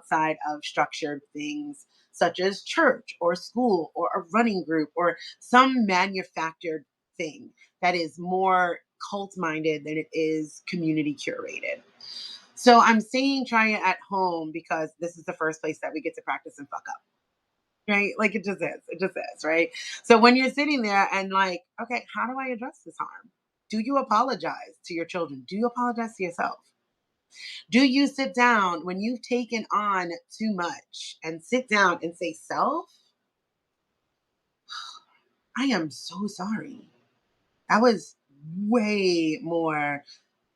outside of structured things such as church or school or a running group or some manufactured thing that is more cult minded than it is community curated. So I'm saying try it at home because this is the first place that we get to practice and fuck up. Right? Like it just is. It just is, right? So when you're sitting there and like, okay, how do I address this harm? Do you apologize to your children? Do you apologize to yourself? Do you sit down when you've taken on too much and sit down and say, self, I am so sorry. That was way more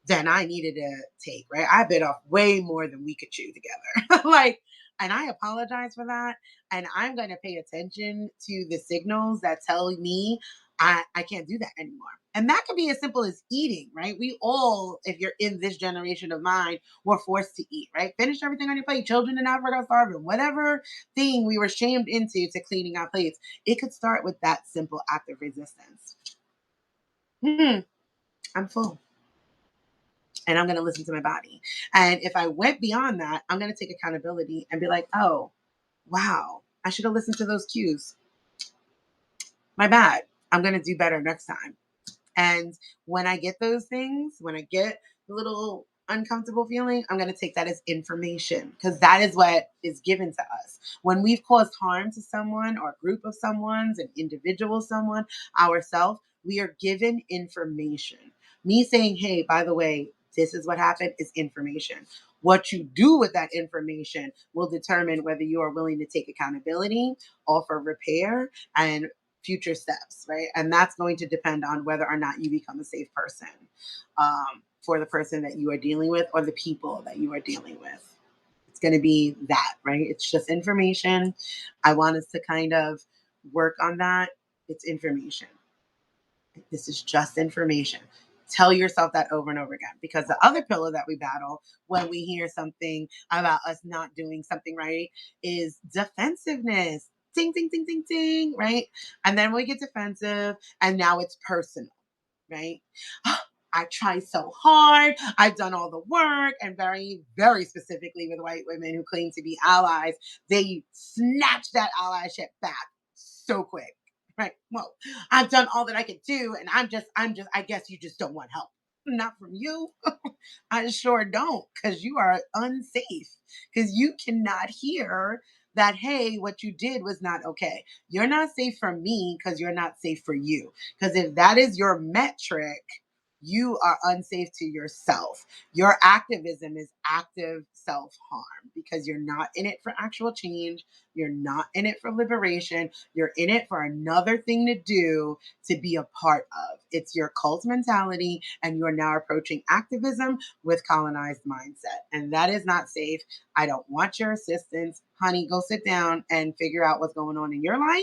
than I needed to take, right? I bit off way more than we could chew together. Like, and I apologize for that. And I'm going to pay attention to the signals that tell me I can't do that anymore. And that could be as simple as eating, right? We all, if you're in this generation of mine, were forced to eat, right? Finish everything on your plate. Children in Africa are starving. Whatever thing we were shamed into to cleaning our plates, it could start with that simple act of resistance. I'm full and I'm going to listen to my body. And if I went beyond that, I'm going to take accountability and be like, oh, wow, I should have listened to those cues. My bad. I'm going to do better next time. And when I get those things, when I get the little uncomfortable feeling, I'm going to take that as information because that is what is given to us. When we've caused harm to someone or a group of someone's, an individual, someone, ourselves, we are given information. Me saying, hey, by the way, this is what happened is information. What you do with that information will determine whether you are willing to take accountability, offer repair, and future steps, right? And that's going to depend on whether or not you become a safe person for the person that you are dealing with or the people that you are dealing with. It's going to be that, right? It's just information. I want us to kind of work on that. It's information. This is just information. Tell yourself that over and over again because the other pillar that we battle when we hear something about us not doing something right is defensiveness. Ting, ting, ting, ting, ting, right? And then we get defensive and now it's personal, right? I tried so hard. I've done all the work. And very, very specifically with white women who claim to be allies, they snatch that allyship back so quick. Right. Well, I've done all that I could do. And I guess you just don't want help. Not from you. I sure don't, because you are unsafe, because you cannot hear that, hey, what you did was not okay. You're not safe for me because you're not safe for you. Because if that is your metric, you are unsafe to yourself. Your activism is active self harm because you're not in it for actual change. You're not in it for liberation. You're in it for another thing to do to be a part of. It's your cult mentality, and you're now approaching activism with colonized mindset. And that is not safe. I don't want your assistance. Honey, go sit down and figure out what's going on in your life